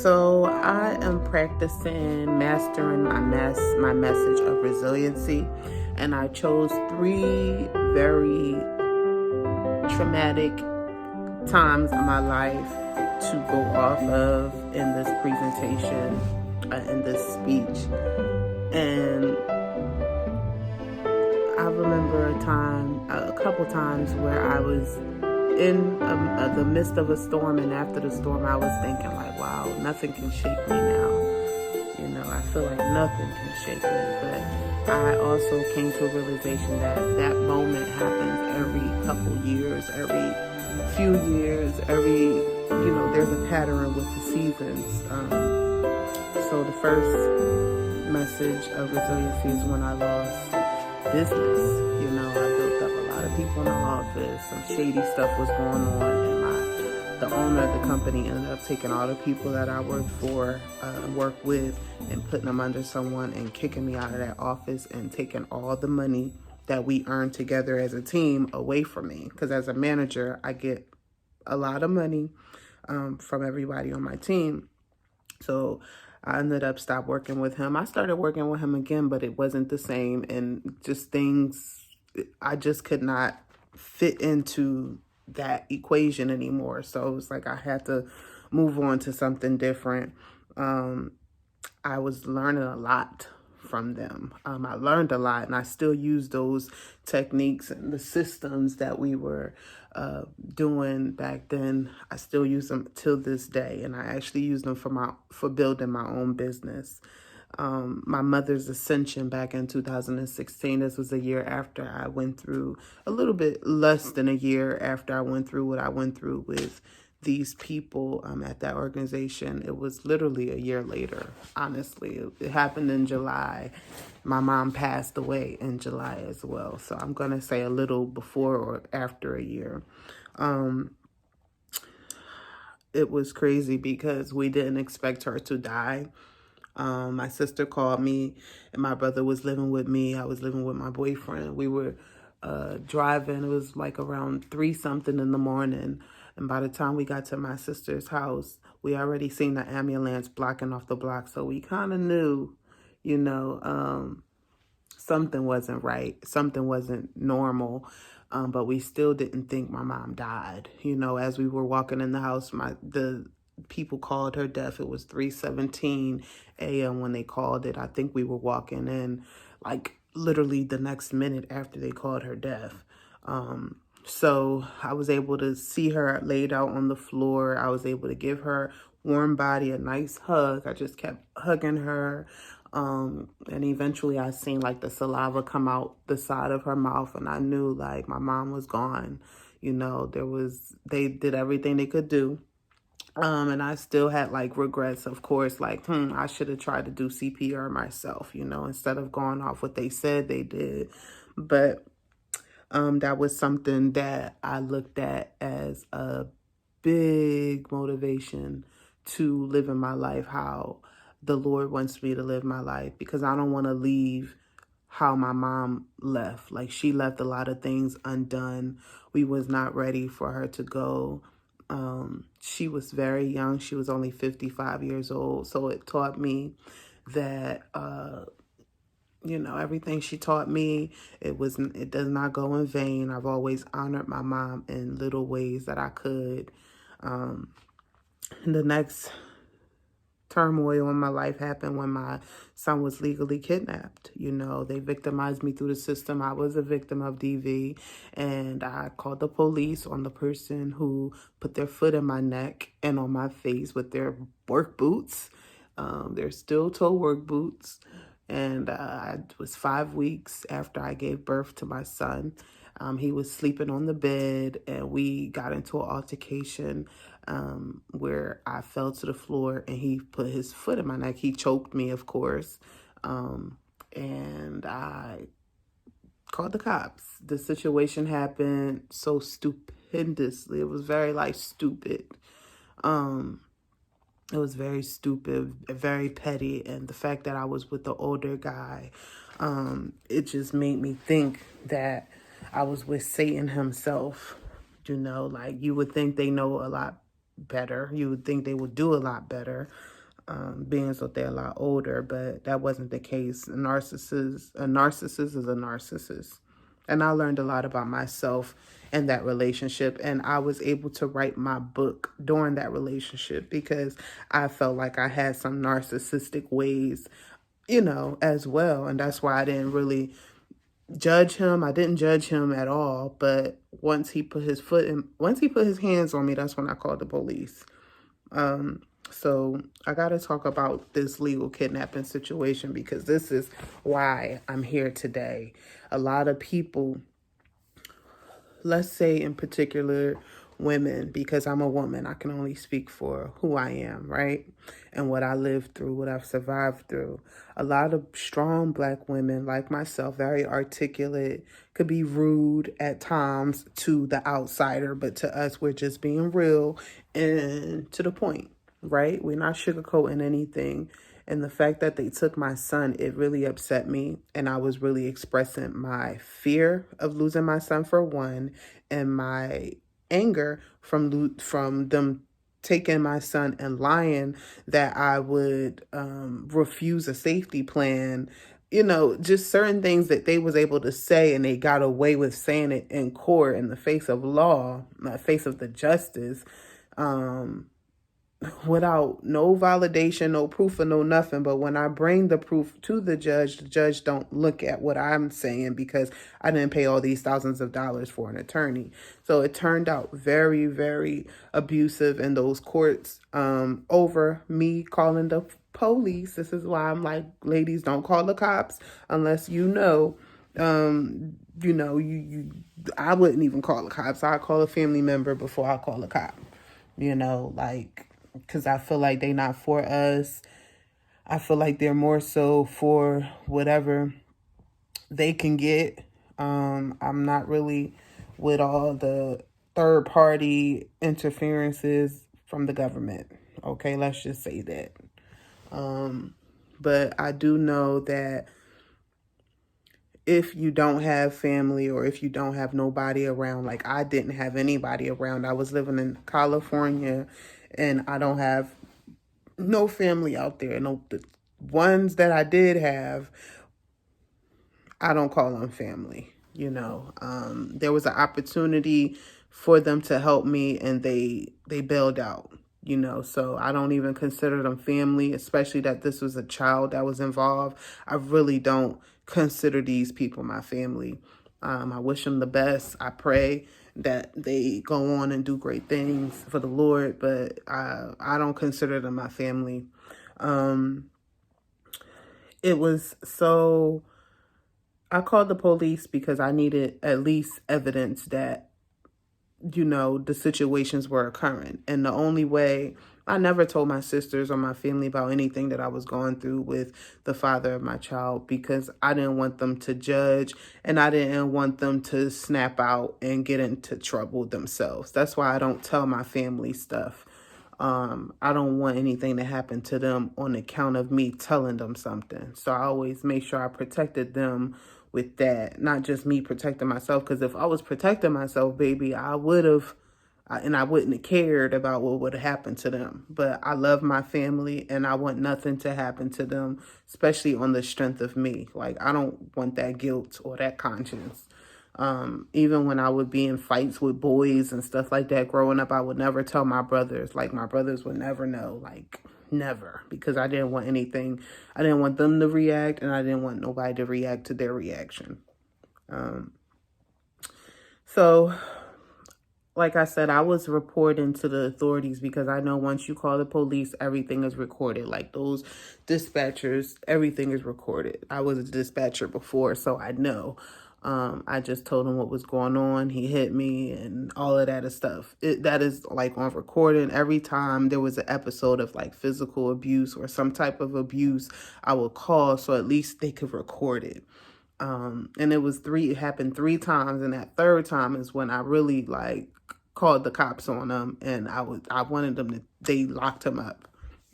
So I am practicing mastering my message of resiliency, and I chose three very traumatic times in my life to go off of in this presentation, in this speech. And I remember a couple times where I was in the midst of a storm, and after the storm I was thinking like, wow, nothing can shake me now. I feel like nothing can shake me. But I also came to a realization that that moment happens every couple years, every few years, there's a pattern with the seasons. So the first message of resiliency is when I lost business. I built up a lot of people in the office. Some shady stuff was going on, and the owner of the company ended up taking all the people that I worked with, and putting them under someone and kicking me out of that office and taking all the money that we earned together as a team away from me. Because as a manager, I get a lot of money from everybody on my team. So I ended up stopped working with him. I started working with him again, but it wasn't the same. And just things, I just could not fit into that equation anymore. So it was like I had to move on to something different. I was learning a lot from them. I learned a lot, and I still use those techniques and the systems that we were doing back then. I still use them till this day, and I actually use them for building my own business. My mother's ascension back in 2016, this was a year after I went through, a little bit less than a year after I went through what I went through with these people at that organization. It was literally a year later, honestly. It happened in July. My mom passed away in July as well. So I'm going to say a little before or after a year. It was crazy because we didn't expect her to die. My sister called me, and my brother was living with me. I was living with my boyfriend. We were driving. It was like around 3 something in the morning. And by the time we got to my sister's house, we already seen the ambulance blocking off the block. So we kind of knew, something wasn't right. Something wasn't normal. But we still didn't think my mom died. As we were walking in the house, the people called her death. It was 3:17 a.m. when they called it. I think we were walking in like literally the next minute after they called her death. So I was able to see her laid out on the floor. I was able to give her warm body a nice hug. I just kept hugging her. And eventually I seen like the saliva come out the side of her mouth, and I knew like my mom was gone. They did everything they could do. And I still had like regrets, of course, like, I should have tried to do CPR myself, instead of going off what they said they did. But that was something that I looked at as a big motivation to live in my life, how the Lord wants me to live my life, because I don't want to leave how my mom left. Like, she left a lot of things undone. We was not ready for her to go. She was very young. She was only 55 years old. So it taught me that, everything she taught me, it does not go in vain. I've always honored my mom in little ways that I could. The next turmoil in my life happened when my son was legally kidnapped. They victimized me through the system. I was a victim of DV, and I called the police on the person who put their foot in my neck and on my face with their work boots. They're steel-toe work boots. And it was 5 weeks after I gave birth to my son. He was sleeping on the bed, and we got into an altercation where I fell to the floor, and he put his foot in my neck. He choked me, of course, and I called the cops. The situation happened so stupendously. It was very, stupid. It was very stupid, very petty, and the fact that I was with the older guy, it just made me think that I was with Satan himself. You would think they know a lot better. You would think they would do a lot better, being so they're a lot older, but that wasn't the case. A narcissist is a narcissist. And I learned a lot about myself in that relationship. And I was able to write my book during that relationship because I felt like I had some narcissistic ways, as well. And that's why I didn't really judge him. I didn't judge him at all. But once he put his hands on me, that's when I called the police. So I got to talk about this legal kidnapping situation because this is why I'm here today. A lot of people, let's say in particular women, because I'm a woman, I can only speak for who I am, right? And what I lived through, what I've survived through. A lot of strong Black women like myself, very articulate, could be rude at times to the outsider, but to us, we're just being real and to the point, right? We're not sugarcoating anything. And the fact that they took my son, it really upset me. And I was really expressing my fear of losing my son, for one, and my anger from them taking my son and lying that I would refuse a safety plan. Just certain things that they was able to say, and they got away with saying it in court in the face of law, in the face of the justice. Without no validation, no proof, or no nothing. But when I bring the proof to the judge don't look at what I'm saying because I didn't pay all these thousands of dollars for an attorney. So it turned out very, very abusive in those courts over me calling the police. This is why I'm like, ladies, don't call the cops unless I wouldn't even call the cops. I'd call a family member before I call a cop, because I feel like they're not for us. I feel like they're more so for whatever they can get. I'm not really with all the third party interferences from the government. Okay, let's just say that. But I do know that if you don't have family or if you don't have nobody around, like I didn't have anybody around. I was living in California and I don't have no family out there. No, the ones that I did have, I don't call them family. There was an opportunity for them to help me and they bailed out. So I don't even consider them family, especially that this was a child that was involved. I really don't consider these people my family. I wish them the best. I pray that they go on and do great things for the Lord, but I don't consider them my family. It was so, I called the police because I needed at least evidence that the situations were occurring. And the only way, I never told my sisters or my family about anything that I was going through with the father of my child because I didn't want them to judge and I didn't want them to snap out and get into trouble themselves. That's why I don't tell my family stuff. I don't want anything to happen to them on account of me telling them something. So I always make sure I protected them with that, not just me protecting myself. Because if I was protecting myself, baby, I wouldn't have cared about what would have happened to them. But I love my family and I want nothing to happen to them, especially on the strength of me. Like, I don't want that guilt or that conscience. Even when I would be in fights with boys and stuff like that growing up, I would never tell my brothers. Like, my brothers would never know, like, never, because I didn't want anything. I didn't want them to react, and I didn't want nobody to react to their reaction. So, like I said, I was reporting to the authorities because I know once you call the police, everything is recorded. Like those dispatchers, everything is recorded. I was a dispatcher before, so I know. I just told him what was going on. He hit me and all of that stuff. That is like on recording. Every time there was an episode of like physical abuse or some type of abuse, I would call so at least they could record it. And it happened 3 times. And that third time is when I really like called the cops on them. And I wanted them they locked him up.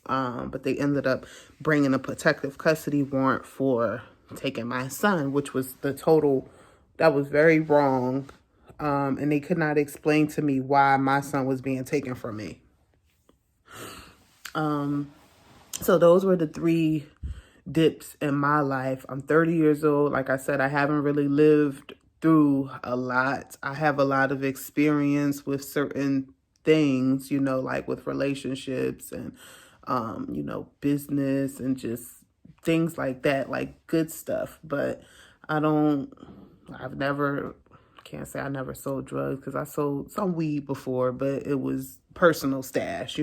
But they ended up bringing a protective custody warrant for taking my son, which was that was very wrong. And they could not explain to me why my son was being taken from me. So those were the three dips in my life. I'm 30 years old. Like I said, I haven't really lived through a lot. I have a lot of experience with certain things, like with relationships and, business and just things like that, like good stuff. But I don't, I've never, can't say I never sold drugs because I sold some weed before, but it was personal stash.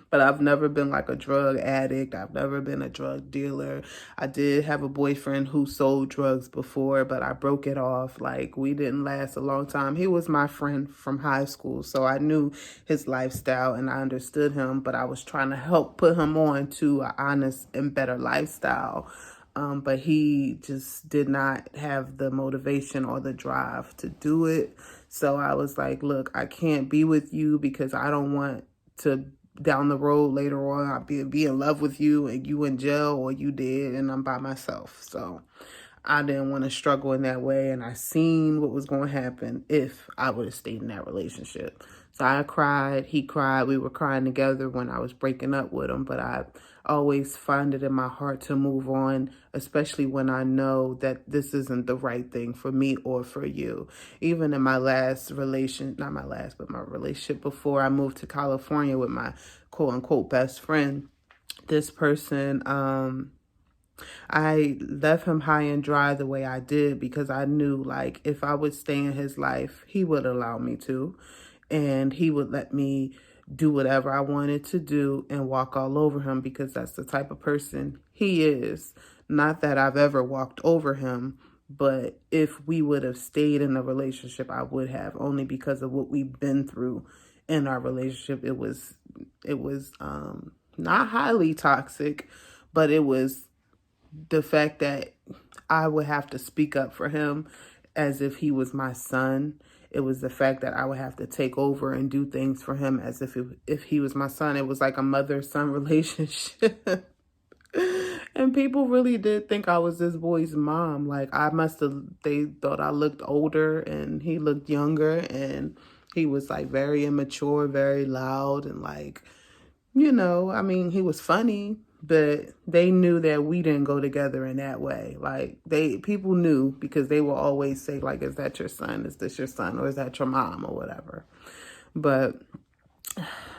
But I've never been like a drug addict. I've never been a drug dealer. I did have a boyfriend who sold drugs before, but I broke it off. Like, we didn't last a long time. He was my friend from high school, so I knew his lifestyle and I understood him, but I was trying to help put him on to an honest and better lifestyle. But he just did not have the motivation or the drive to do it. So I was like, look, I can't be with you because I don't want to down the road later on I'll be in love with you and you in jail or you dead and I'm by myself. So I didn't want to struggle in that way, and I seen what was going to happen if I would have stayed in that relationship. So I cried, he cried, we were crying together when I was breaking up with him, but I always find it in my heart to move on, especially when I know that this isn't the right thing for me or for you. Even in my last relation, not my last, but my relationship before I moved to California with my quote unquote best friend, this person, I left him high and dry the way I did because I knew, like, if I would stay in his life, he would allow me to, and he would let me do whatever I wanted to do and walk all over him because that's the type of person he is. Not that I've ever walked over him, but if we would have stayed in a relationship, I would have, only because of what we've been through in our relationship. It was not highly toxic, but it was the fact that I would have to speak up for him as if he was my son. It was the fact that I would have to take over and do things for him as if he was my son. It was like a mother-son relationship. And people really did think I was this boy's mom. Like, they thought I looked older and he looked younger, and he was like very immature, very loud, and like, I mean, he was funny, but they knew that we didn't go together in that way. Like, people knew because they will always say, like, is that your son? Is this your son? Or is that your mom or whatever? But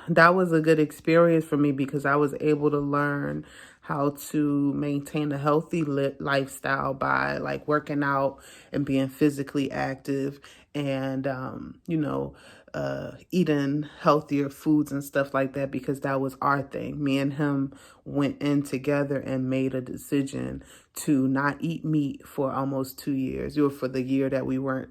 that was a good experience for me because I was able to learn how to maintain a healthy lifestyle by like working out and being physically active and, eating healthier foods and stuff like that, because that was our thing. Me and him went in together and made a decision to not eat meat for almost 2 years, or for the year that we were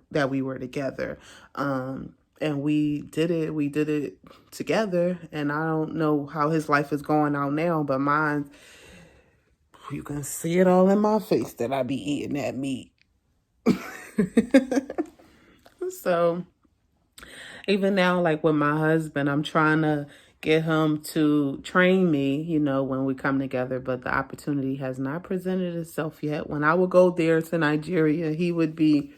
together. And we did it together. And I don't know how his life is going out now, but mine, you can see it all in my face that I be eating that meat. So even now, like with my husband, I'm trying to get him to train me, when we come together, but the opportunity has not presented itself yet. When I would go there to Nigeria, he would be,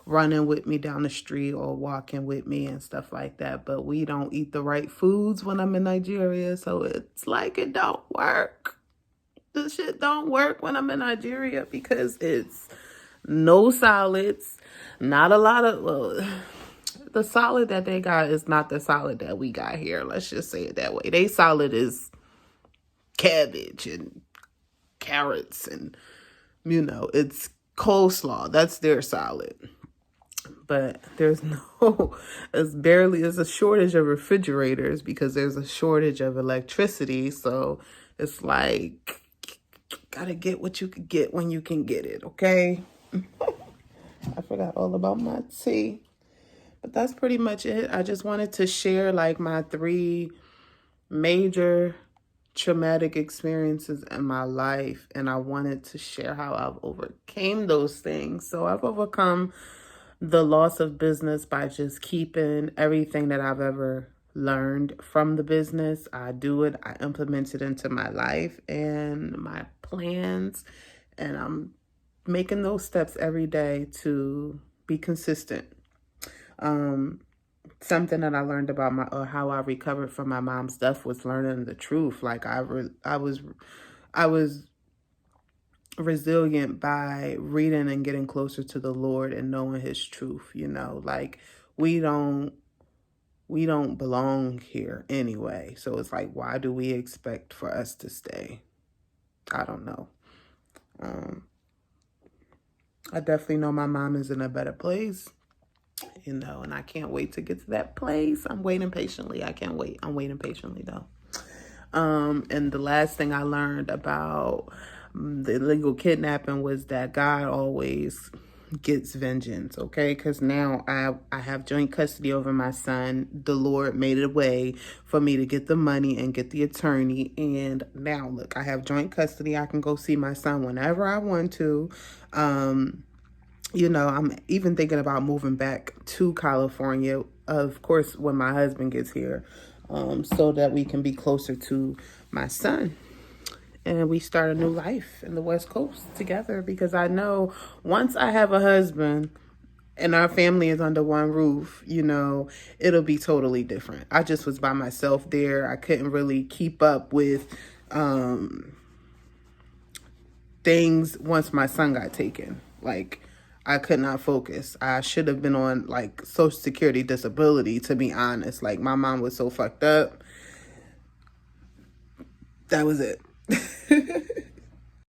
running with me down the street or walking with me and stuff like that. But we don't eat the right foods when I'm in Nigeria, so it's like it don't work. The shit don't work when I'm in Nigeria because it's no solids, not a lot of, the salad that they got is not the salad that we got here. Let's just say it that way. They salad is cabbage and carrots and, it's coleslaw. That's their salad. But there's it's a shortage of refrigerators because there's a shortage of electricity. So it's like, gotta get what you can get when you can get it, okay? I forgot all about my tea. But that's pretty much it. I just wanted to share like my 3 major traumatic experiences in my life. And I wanted to share how I've overcame those things. So I've overcome the loss of business by just keeping everything that I've ever learned from the business. I do it. I implement it into my life and my plans. And I'm making those steps every day to be consistent. Something that I learned about or how I recovered from my mom's death was learning the truth. Like I was resilient by reading and getting closer to the Lord and knowing his truth, like we don't belong here anyway. So it's like, why do we expect for us to stay? I don't know. I definitely know my mom is in a better place, and I can't wait to get to that place. I'm waiting patiently. I can't wait. I'm waiting patiently though. And the last thing I learned about the illegal kidnapping was that God always gets vengeance, okay? Because now I have joint custody over my son. The Lord made a way for me to get the money and get the attorney. And now, look, I have joint custody. I can go see my son whenever I want to. I'm even thinking about moving back to California, of course, when my husband gets here, so that we can be closer to my son. And we start a new life in the West Coast together, because I know once I have a husband and our family is under one roof, it'll be totally different. I just was by myself there. I couldn't really keep up with things once my son got taken. Like, I could not focus. I should have been on like Social Security disability, to be honest. Like, my mom was so fucked up. That was it.